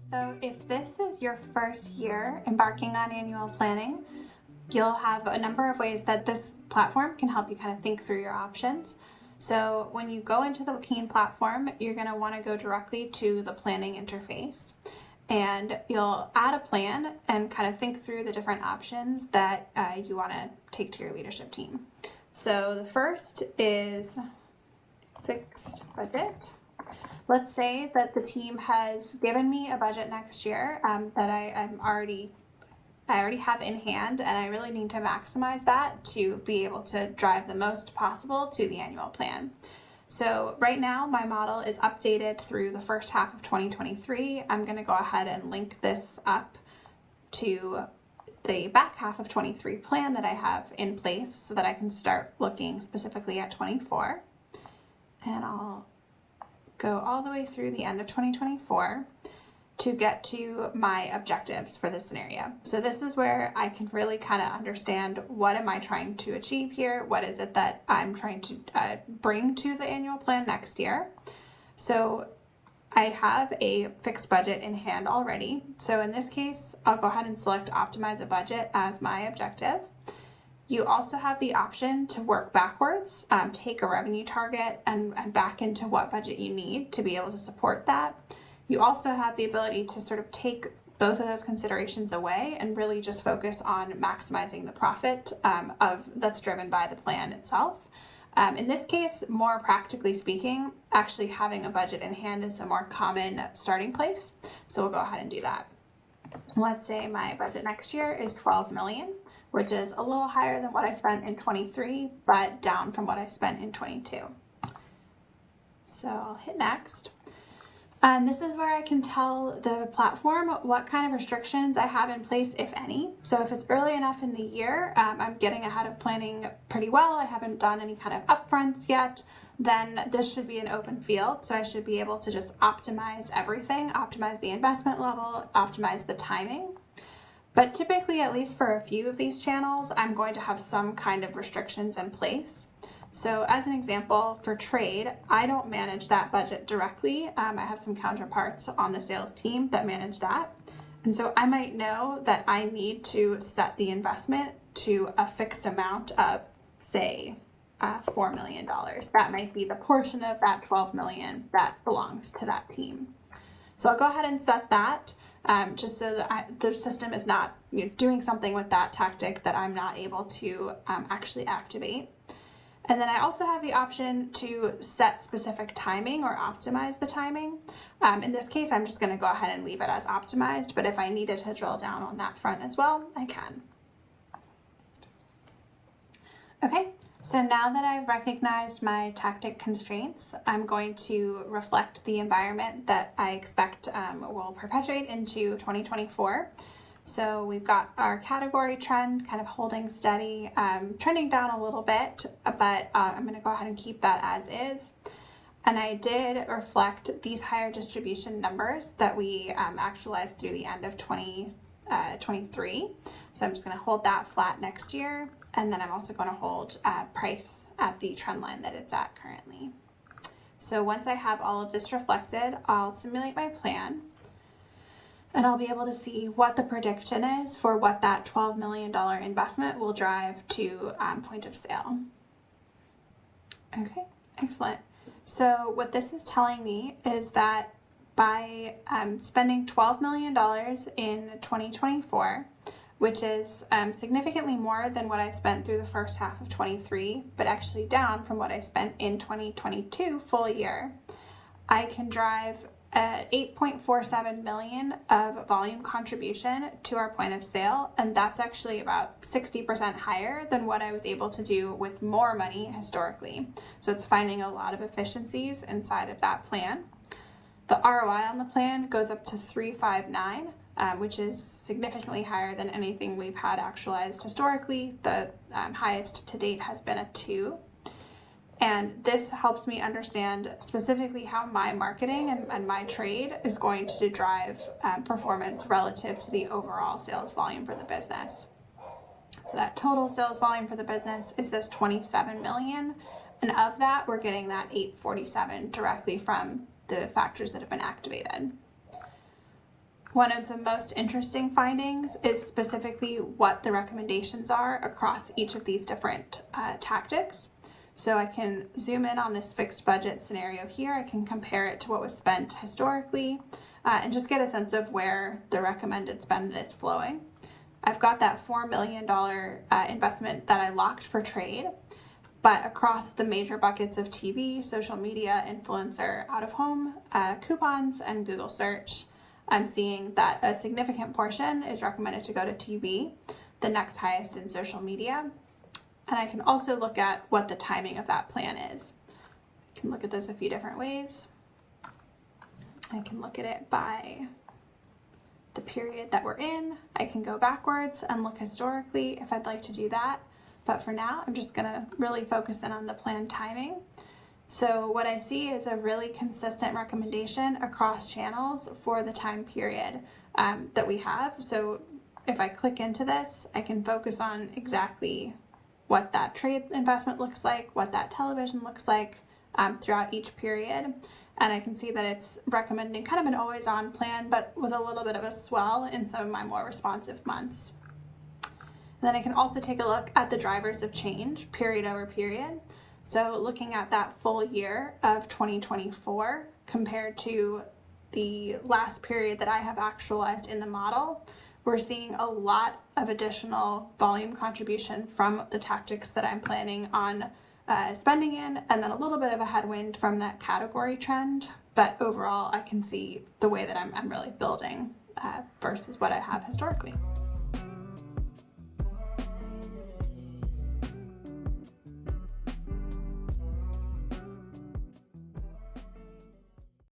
So if this is your first year embarking on annual planning, you'll have a number of ways that this platform can help you kind of think through your options. So when you go into the Keen platform, you're going to want to go directly to the planning interface, and you'll add a plan and kind of think through the different options that you want to take to your leadership team. So the first is fixed budget. Let's say that the team has given me a budget next year that I already have in hand, and I really need to maximize that to be able to drive the most possible to the annual plan. So right now my model is updated through the first half of 2023. I'm going to go ahead and link this up to the back half of 23 plan that I have in place so that I can start looking specifically at 24. And I'll go all the way through the end of 2024 to get to my objectives for this scenario. So this is where I can really kind of understand, what am I trying to achieve here? What is it that I'm trying to bring to the annual plan next year? So I have a fixed budget in hand already. So in this case, I'll go ahead and select optimize a budget as my objective. You also have the option to work backwards, take a revenue target and back into what budget you need to be able to support that. You also have the ability to sort of take both of those considerations away and really just focus on maximizing the profit that's driven by the plan itself. In this case, more practically speaking, actually having a budget in hand is a more common starting place. So we'll go ahead and do that. Let's say my budget next year is 12 million, which is a little higher than what I spent in 23, but down from what I spent in 22. So I'll hit next. And this is where I can tell the platform what kind of restrictions I have in place, if any. So if it's early enough in the year, I'm getting ahead of planning pretty well, I haven't done any kind of upfronts yet, then this should be an open field. So I should be able to just optimize everything, optimize the investment level, optimize the timing. But typically, at least for a few of these channels, I'm going to have some kind of restrictions in place. So as an example, for trade, I don't manage that budget directly. I have some counterparts on the sales team that manage that. And so I might know that I need to set the investment to a fixed amount of, say, $4 million. That might be the portion of that 12 million that belongs to that team. So I'll go ahead and set that just so that the system is not doing something with that tactic that I'm not able to actually activate. And then I also have the option to set specific timing or optimize the timing. In this case, I'm just going to go ahead and leave it as optimized, but if I needed to drill down on that front as well, I can. Okay, so now that I've recognized my tactic constraints, I'm going to reflect the environment that I expect will perpetuate into 2024. So we've got our category trend kind of holding steady, trending down a little bit, but I'm going to go ahead and keep that as is. And I did reflect these higher distribution numbers that we actualized through the end of 2023. So I'm just going to hold that flat next year. And then I'm also going to hold price at the trend line that it's at currently. So once I have all of this reflected, I'll simulate my plan. And I'll be able to see what the prediction is for what that $12 million investment will drive to point of sale. Okay, excellent. So what this is telling me is that by spending $12 million in 2024, which is significantly more than what I spent through the first half of 23, but actually down from what I spent in 2022 full year, I can drive 8.47 million of volume contribution to our point of sale, and that's actually about 60% higher than what I was able to do with more money historically. So it's finding a lot of efficiencies inside of that plan. The ROI on the plan goes up to 359, which is significantly higher than anything we've had actualized historically. The highest to date has been a 2. And this helps me understand specifically how my marketing and my trade is going to drive performance relative to the overall sales volume for the business. So that total sales volume for the business is this 27 million. And of that, we're getting that 847 directly from the factors that have been activated. One of the most interesting findings is specifically what the recommendations are across each of these different tactics. So I can zoom in on this fixed budget scenario here. I can compare it to what was spent historically and just get a sense of where the recommended spend is flowing. I've got that $4 million investment that I locked for trade, but across the major buckets of TV, social media, influencer, out of home, coupons, and Google search, I'm seeing that a significant portion is recommended to go to TV, the next highest in social media. And I can also look at what the timing of that plan is. I can look at this a few different ways. I can look at it by the period that we're in. I can go backwards and look historically if I'd like to do that. But for now, I'm just gonna really focus in on the plan timing. So what I see is a really consistent recommendation across channels for the time period that we have. So if I click into this, I can focus on exactly what that trade investment looks like, what that television looks like throughout each period. And I can see that it's recommending kind of an always on plan, but with a little bit of a swell in some of my more responsive months. And then I can also take a look at the drivers of change period over period. So looking at that full year of 2024 compared to the last period that I have actualized in the model, we're seeing a lot of additional volume contribution from the tactics that I'm planning on spending in, and then a little bit of a headwind from that category trend. But overall, I can see the way that I'm really building versus what I have historically.